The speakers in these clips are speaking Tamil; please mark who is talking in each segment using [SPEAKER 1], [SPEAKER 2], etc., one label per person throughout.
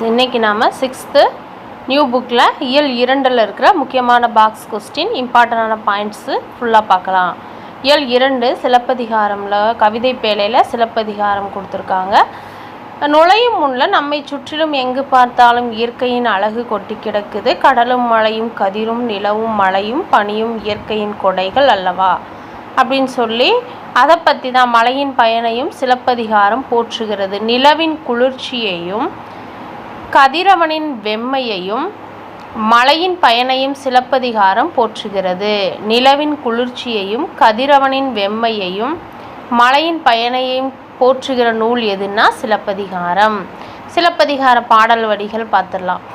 [SPEAKER 1] இன்னைக்கு நாம் 6th நியூ புக்கில் இயல் 2ல் இருக்கிற முக்கியமான பாக்ஸ் கொஸ்டின் இம்பார்ட்டண்டான பாயிண்ட்ஸு ஃபுல்லாக பார்க்கலாம். இயல் 2 சிலப்பதிகாரமில் கவிதை பேழையில் சிலப்பதிகாரம் கொடுத்துருக்காங்க. நுழையும் முன்னில் நம்மை சுற்றிலும் எங்கு பார்த்தாலும் இயற்கையின் அழகு கொட்டி கிடக்குது. கடலும் மழையும் கதிரும் நிலவும் மழையும் பனியும் இயற்கையின் கொடைகள் அல்லவா அப்படின்னு சொல்லி அதை பற்றி தான் மலையின் பயனையும் சிலப்பதிகாரம் போற்றுகிறது. நிலவின் குளிர்ச்சியையும் கதிரவனின் வெம்மையையும் மலையின் பயனையும் சிலப்பதிகாரம் போற்றுகிறது. நிலவின் குளிர்ச்சியையும் கதிரவனின் வெம்மையையும் மலையின் பயனையும் போற்றுகிற நூல் எதுன்னா சிலப்பதிகாரம். சிலப்பதிகார பாடல் வரிகள் பார்த்துடலாம்.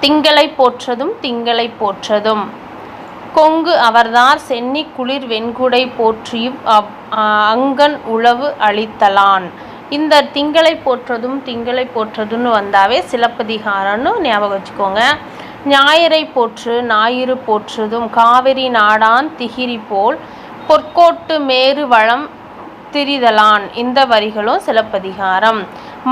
[SPEAKER 1] திங்களை போற்றதும் திங்களை போற்றதும் கொங்கு அவர்தார் சென்னி குளிர் வெண்குடை போற்றியும் அங்கன் உழவு அளித்தலான். இந்த திங்களை போற்றதுன்னு வந்தாவே சிலப்பதிகாரம்னு ஞாபகம் வச்சுக்கோங்க. ஞாயிறை போற்று ஞாயிறு போற்றுதும் காவிரி நாடான் திகிரி போல் பொற்கோட்டு மேரு வளம் திரிதலான். இந்த வரிகளும் சிலப்பதிகாரம்.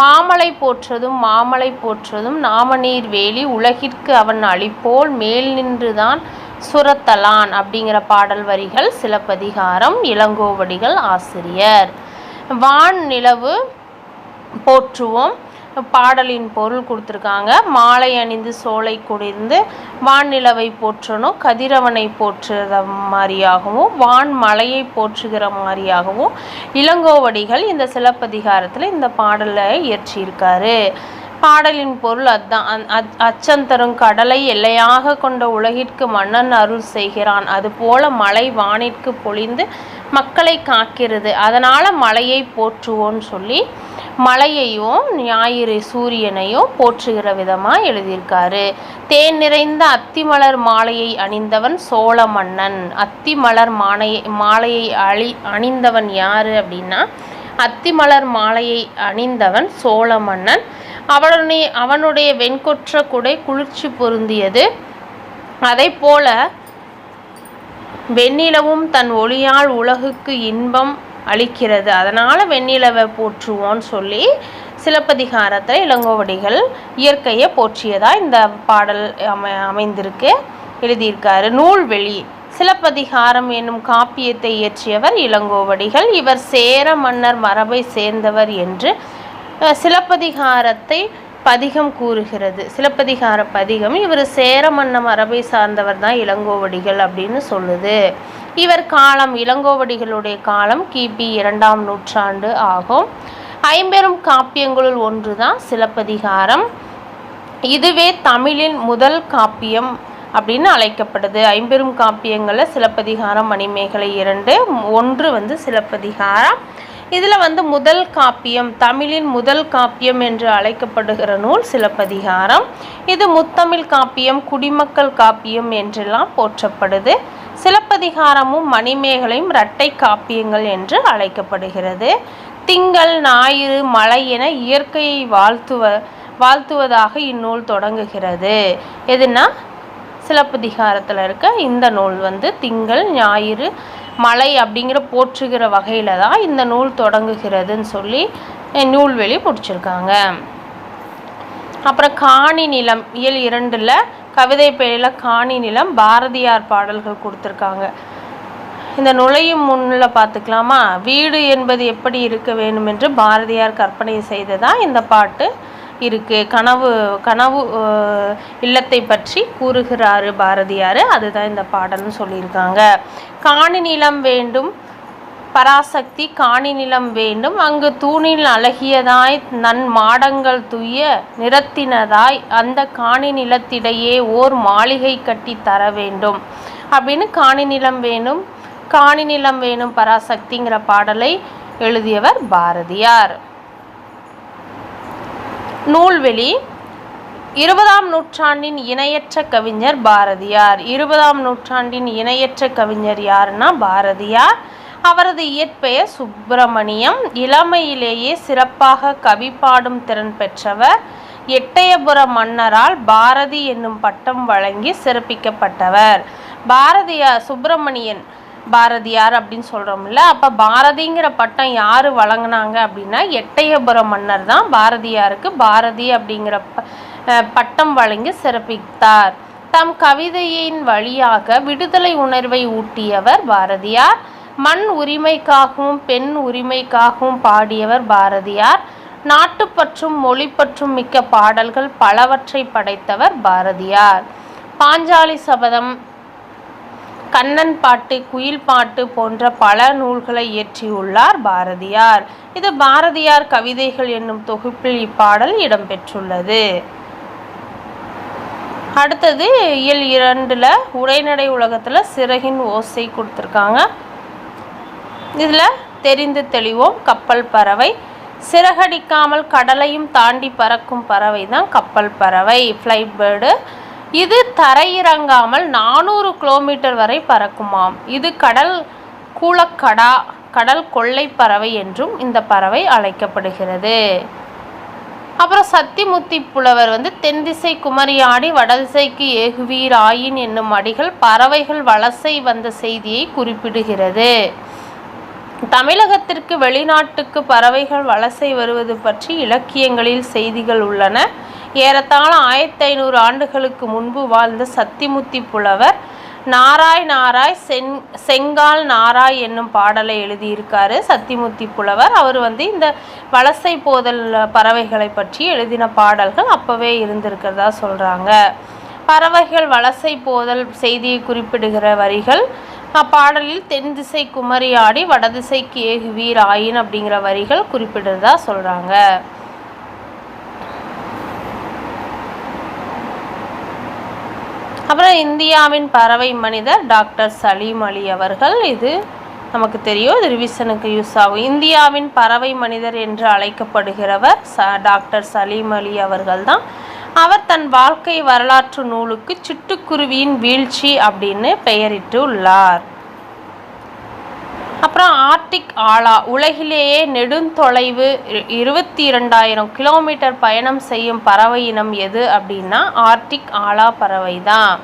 [SPEAKER 1] மாமலை போற்றதும் நாமநீர் வேலி உலகிற்கு அவன் அளிப்போல் மேல் நின்றுதான் சுரத்தலான் அப்படிங்கிற பாடல் வரிகள் சிலப்பதிகாரம். இளங்கோவடிகள் ஆசிரியர். வான் நிலவு போற்றுவோம் பாடலின் பொருள் கொடுத்துருக்காங்க. மாலை அணிந்து சோலை குடிந்து வான் நிலவை போற்றணும், கதிரவனை போற்றுகிற மாதிரியாகவும் வான் மலையை போற்றுகிற மாதிரியாகவும் இளங்கோவடிகள் இந்த சிலப்பதிகாரத்தில் இந்த பாடலை இயற்றியிருக்காரு. பாடலின் பொருள் அதுதான். அச்சந்தரும் கடலை எல்லையாக கொண்ட உலகிற்கு மன்னன் அருள் செய்கிறான். அதுபோல மழை வானிற்கு பொழிந்து மக்களை காக்கிறது. அதனால் மலையை போற்றுவோன்னு சொல்லி மலையையும் ஞாயிறு சூரியனையும் போற்றுகிற விதமாக எழுதியிருக்காரு. தேன் நிறைந்த அத்திமலர் மாலையை அணிந்தவன் சோழ மன்னன். அத்திமலர் மாலையை அணிந்தவன் யாரு அப்படின்னா அத்திமலர் மாலையை அணிந்தவன் சோழ மன்னன். அவனுடைய வெண்கொற்ற குடை குளிர்ச்சி பொருந்தியது. அதை போல வெண்ணிலவும் தன் ஒளியால் உலகுக்கு இன்பம் அளிக்கிறது. அதனால் வெண்ணிலவை போற்றுவோன்னு சொல்லி சிலப்பதிகாரத்தில் இளங்கோவடிகள் இயற்கையை போற்றியதாக இந்த பாடல் அமைந்திருக்கு எழுதியிருக்காரு. நூல்வெளி சிலப்பதிகாரம் என்னும் காப்பியத்தை இயற்றியவர் இளங்கோவடிகள். இவர் சேர மன்னர் மரபை சேர்ந்தவர் என்று சிலப்பதிகாரத்தை பதிகம் கூறுகிறது. சிலப்பதிகார பதிகம் இவர் சேர மன்ன மரபை சார்ந்தவர் தான் இளங்கோவடிகள் அப்படின்னு சொல்லுது. இவர் காலம் இளங்கோவடிகளுடைய காலம் கிபி 2ஆம் நூற்றாண்டு ஆகும். ஐம்பெரும் காப்பியங்களுள் ஒன்று தான் சிலப்பதிகாரம். இதுவே தமிழின் முதல் காப்பியம் அப்படின்னு அழைக்கப்படுது. ஐம்பெரும் காப்பியங்களில் சிலப்பதிகாரம் மணிமேகலை 2, 1 சிலப்பதிகாரம். இதில் முதல் காப்பியம் தமிழின் முதல் காப்பியம் என்று அழைக்கப்படுகிற நூல் சிலப்பதிகாரம். இது முத்தமிழ் காப்பியம் குடிமக்கள் காப்பியம் என்றெல்லாம் போற்றப்படுது. சிலப்பதிகாரமும் மணிமேகலையும் இரட்டை காப்பியங்கள் என்று அழைக்கப்படுகிறது. திங்கள் ஞாயிறு மழை என இயற்கையை வாழ்த்துவதாக இந்நூல் தொடங்குகிறது. எதுனா சிலப்பதிகாரத்தில் இருக்க இந்த நூல் திங்கள் ஞாயிறு மலை அப்படிங்கிற போற்றுகிற வகையில் தான் இந்த நூல் தொடங்குகிறதுன்னு சொல்லி நூல்வெளி முடிச்சிருக்காங்க. அப்புறம் காணி நிலம் இயல் 2ல் கவிதை பேழையில் காணி நிலம் பாரதியார் பாடல்கள் கொடுத்துருக்காங்க. இந்த நுழையும் முன்னில் பார்த்துக்கலாமா. வீடு என்பது எப்படி இருக்க வேண்டும் என்று பாரதியார் கற்பனை செய்ததான் இந்த பாட்டு இருக்குது. கனவு இல்லத்தை பற்றி கூறுகிறாரு பாரதியார். அதுதான் இந்த பாடல்னு சொல்லியிருக்காங்க. காணி நிலம் வேண்டும் பராசக்தி காணி நிலம் வேண்டும் அங்கு தூணில் அழகியதாய் நன் மாடங்கள் துய்ய நிறத்தினதாய் அந்த காணி நிலத்திடையே ஓர் மாளிகை கட்டி தர வேண்டும் அப்படின்னு காணி நிலம் வேணும் பராசக்திங்கிற பாடலை எழுதியவர் பாரதியார். நூல்வெளி 20ஆம் நூற்றாண்டின் இணையற்ற கவிஞர் பாரதியார். 20ஆம் நூற்றாண்டின் இணையற்ற கவிஞர் யாருன்னா பாரதியார். அவரது இயற்பெயர் சுப்பிரமணியம். இளமையிலேயே சிறப்பாக கவி பாடும் திறன் பெற்றவர். எட்டயபுர மன்னரால் பாரதி என்னும் பட்டம் வழங்கி சிறப்பிக்கப்பட்டவர். பாரதியார் சுப்பிரமணியன் பாரதியார் அப்படின்னு சொல்கிறோம்ல. அப்போ பாரதிங்கிற பட்டம் யார் வழங்கினாங்க அப்படின்னா எட்டயபுரம் மன்னர் தான் பாரதியாருக்கு பாரதி அப்படிங்கிற பட்டம் வழங்கி சிறப்பித்தார். தம் கவிதையின் வழியாக விடுதலை உணர்வை ஊட்டியவர் பாரதியார். மண் உரிமைக்காகவும் பெண் உரிமைக்காகவும் பாடியவர் பாரதியார். நாட்டுப்பற்றும் மொழிப்பற்றும் மிக்க பாடல்கள் பலவற்றை படைத்தவர் பாரதியார். பாஞ்சாலி சபதம், கண்ணன் பாட்டு, குயில் பாட்டு போன்ற பல நூல்களை இயற்றியுள்ளார் பாரதியார். இது பாரதியார் கவிதைகள் என்னும் தொகுப்பில் இப்பாடல் இடம்பெற்றுள்ளது. அடுத்தது இயல் 2ல் உரைநடை உலகத்தில் சிறகின் ஓசை கொடுத்துருக்காங்க. இதில் தெரிந்து தெளிவோம். கப்பல் பறவை சிறகடிக்காமல் கடலையும் தாண்டி பறக்கும் பறவை தான் கப்பல் பறவை, ஃப்ளைட் பேர்டு. இது தரையிறங்காமல் 400 கிலோமீட்டர் வரை பறக்குமாம். இது கடல் கூலக்கடா, கடல் கொள்ளை பறவை என்றும் இந்த பறவை அழைக்கப்படுகிறது. அப்புறம் சத்திமுத்தி புலவர் தென்திசை குமரியாடி வடதிசைக்கு ஏகுவீர் ஆயின் என்னும் அடிகள் பறவைகள் வலசை வந்த செய்தியை குறிப்பிடுகிறது. தமிழகத்திற்கு வெளிநாட்டுக்கு பறவைகள் வலசை வருவது பற்றி இலக்கியங்களில் செய்திகள் உள்ளன. ஏறத்தாழ 1500 ஆண்டுகளுக்கு முன்பு வாழ்ந்த சத்திமுத்தி புலவர் நாராய் நாராய் செங்கால் நாராய் என்னும் பாடலை எழுதியிருக்காரு. சத்திமுத்தி புலவர் அவர் இந்த வலசை போதல் பறவைகளை பற்றி எழுதின பாடல்கள் அப்போவே இருந்திருக்கிறதா சொல்கிறாங்க. பறவைகள் வலசை போதல் செய்தியை குறிப்பிடுகிற வரிகள் அப்பாடலில் தென் திசை குமரியாடி வடதிசைக்கு ஏகுவீர் ஆயின் அப்படிங்கிற வரிகள் குறிப்பிடுறதா சொல்கிறாங்க. அப்புறம் இந்தியாவின் பறவை மனிதர் டாக்டர் சலீம் அலி அவர்கள். இது நமக்கு தெரியும், இது ரிவிஷனுக்கு யூஸ் ஆகும். இந்தியாவின் பறவை மனிதர் என்று அழைக்கப்படுகிறவர் டாக்டர் சலீம் அலி அவர்கள் தான். அவர் தன் வாழ்க்கை வரலாற்று நூலுக்கு சிட்டுக்குருவியின் வீழ்ச்சி அப்படின்னு பெயரிட்டு உள்ளார். அப்புறம் ஆர்டிக் ஆலா உலகிலேயே நெடுந்தொலைவு 22,000 கிலோமீட்டர் பயணம் செய்யும் பறவை இனம் எது அப்படின்னா ஆர்டிக் ஆலா பறவை தான்.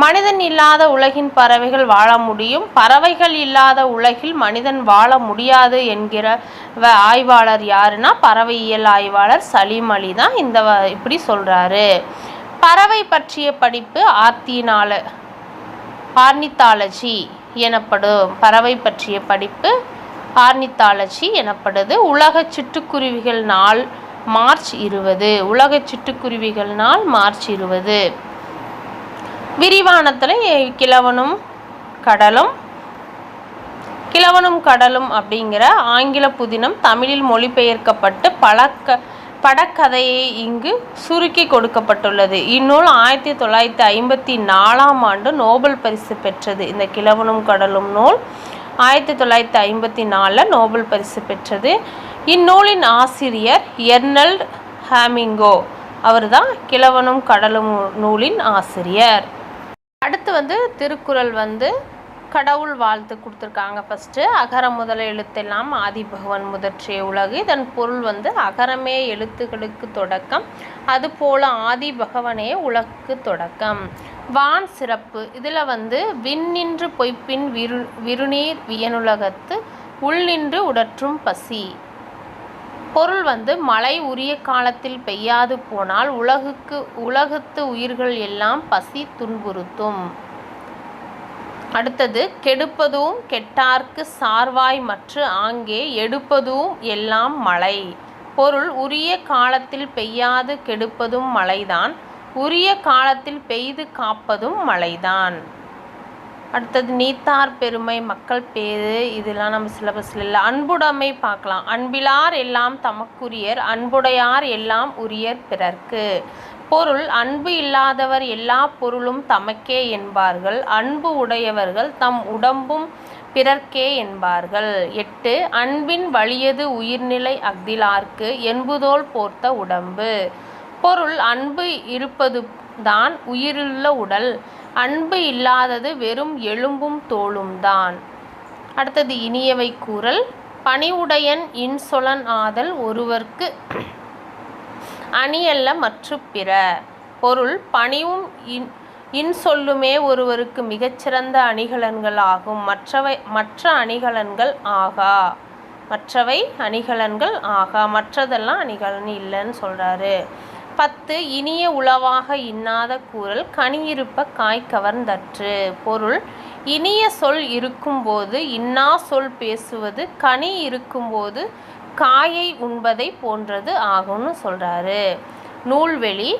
[SPEAKER 1] மனிதன் இல்லாத உலகின் பறவைகள் வாழ முடியும், பறவைகள் இல்லாத உலகில் மனிதன் வாழ முடியாது என்கிற ஆய்வாளர் யாருன்னா பறவையியல் ஆய்வாளர் சலீம் அலி தான் இப்படி சொல்கிறாரு. பறவை பற்றிய படிப்பு ஆர்னித்தாலஜி எனப்படும். பறவை பற்றிய படிப்பு ஆர்னித்தாலஜி எனப்படுது. உலக சிட்டுக்குருவிகள் நாள் மார்ச் 20. உலக சிட்டுக்குருவிகள் நாள் மார்ச் 20. விரிவானத்தில் கிழவனும் கடலும் அப்படிங்கிற ஆங்கில புதினம் தமிழில் மொழிபெயர்க்கப்பட்டு படக்கதையை இங்கு சுருக்கி கொடுக்கப்பட்டுள்ளது. இந்நூல் 1954ஆம் ஆண்டு நோபல் பரிசு பெற்றது. இந்த கிழவனும் கடலும் நூல் 1954 நோபல் பரிசு பெற்றது. இந்நூலின் ஆசிரியர் எர்னல்ட் ஹேமிங்கோ அவர் தான் கிழவனும் கடலும் நூலின் ஆசிரியர். அடுத்து திருக்குறள் கடவுள் வாழ்த்து கொடுத்துருக்காங்க. ஃபஸ்ட்டு அகர முதல எழுத்தெல்லாம் ஆதிபகவன் முதற்றே உலகு. இதன் பொருள் அகரமே எழுத்துக்களுக்கு தொடக்கம், அதுபோல ஆதி பகவனே உலகுக்கு தொடக்கம். வான் சிறப்பு. இதில் விண்ணின்று பொய்ப்பின் விருநீர் வியனுலகத்து உள்நின்று உடற்றும் பசி. பொருள் மழை உரிய காலத்தில் பெய்யாது போனால் உலகத்து உயிர்கள் எல்லாம் பசி துன்புறுத்தும். அடுத்தது கெடுப்பதும் கெட்டார்க்கு சார்வாய் மற்ற ஆங்கே எடுப்பதும் எல்லாம் மழை. பொருள் உரிய காலத்தில் பெய்யாது கெடுப்பதும் மழைதான், உரிய காலத்தில் பெய்து காப்பதும் மழைதான். அடுத்தது நீத்தார் பெருமை மக்கள் பேரு. இதெல்லாம் நம்ம சிலபஸில் இல்லை. அன்புடைமை பார்க்கலாம். அன்பிலார் எல்லாம் தமக்குரியர், அன்புடையார் எல்லாம் உரியர் பிறர்க்கு. பொருள் அன்பு இல்லாதவர் எல்லா பொருளும் தமக்கே என்பார்கள், அன்பு உடையவர்கள் தம் உடம்பும் பிறர்க்கே என்பார்கள். 8 அன்பின் வலியது உயிர்நிலை அஃதிலார்க்கு என்புதோல் போர்த்த உடம்பு. பொருள் அன்பு இருப்பது தான் உயிருள்ள உடல், அன்பு இல்லாதது வெறும் எலும்பும் தோளும் தான். அடுத்தது இனியவை கூறல். பணிவுடையன் இன்சொலன் ஆதல் ஒருவர்க்கு அணியல்ல மற்ற பிற. பொருள் பணிவும் இன்சொல்லுமே ஒருவருக்கு மிகச்சிறந்த அணிகலன்கள் ஆகும். மற்ற அணிகலன்கள் ஆகா. மற்றவை அணிகலன்கள் ஆகா. மற்றதெல்லாம் அணிகலன் இல்லைன்னு சொல்கிறாரு. 10 இனிய உளவாக இன்னாத கூறல் கனியிருப்ப காய் கவர்ந்தற்று. பொருள்: இனிய சொல் இருக்கும்போது இன்னா சொல் பேசுவது கனி இருக்கும்போது காயை உண்பதை போன்றது ஆகும்னு சொல்கிறாரு. நூல்வெளி: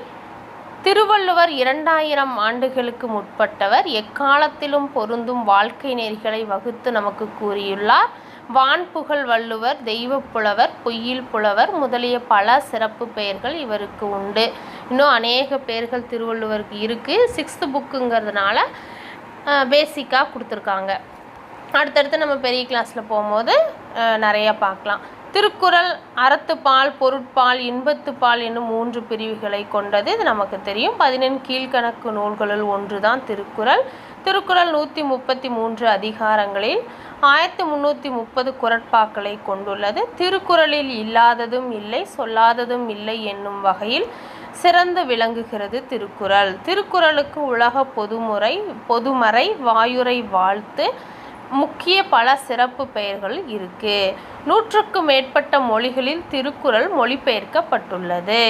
[SPEAKER 1] திருவள்ளுவர் 2000 ஆண்டுகளுக்கு முற்பட்டவர். எக்காலத்திலும் பொருந்தும் வாழ்க்கை நெறிகளை வகுத்து நமக்கு கூறியுள்ளார். வான்புகழ் வள்ளுவர், தெய்வப்புலவர், பொய்யில் புலவர் முதலிய பல சிறப்பு பெயர்கள் இவருக்கு உண்டு. இன்னும் அநேக பெயர்கள் திருவள்ளுவருக்கு இருக்குது. 6th புக்குங்கிறதுனால பேசிக்காக கொடுத்துருக்காங்க. அடுத்தடுத்து நம்ம பெரிய கிளாஸில் போகும்போது நிறையா பார்க்கலாம். திருக்குறள் அறத்துப்பால், பொருட்பால், இன்பத்துப்பால் என்னும் 3 பிரிவுகளை கொண்டது. இது நமக்கு தெரியும். 14 கீழ்கணக்கு நூல்களுள் ஒன்று தான் திருக்குறள். திருக்குறள் 133 அதிகாரங்களில் 1330 குறட்பாக்களை கொண்டுள்ளது. திருக்குறளில் இல்லாததும் இல்லை, சொல்லாததும் இல்லை என்னும் வகையில் சிறந்து விளங்குகிறது திருக்குறள். திருக்குறளுக்கு உலக பொதுமறை, வாயுரை, வாழ்த்து, முக்கிய பல சிறப்பு பெயர்கள் இருக்கு. 100க்கும் மேற்பட்ட மொழிகளில் திருக்குறள் மொழிபெயர்க்கப்பட்டுள்ளது.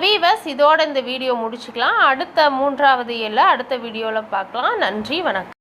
[SPEAKER 1] வீவர்ஸ், இதோட இந்த வீடியோ முடிச்சுக்கலாம். அடுத்த 3வது அடுத்த வீடியோவில் பார்க்கலாம். நன்றி, வணக்கம்.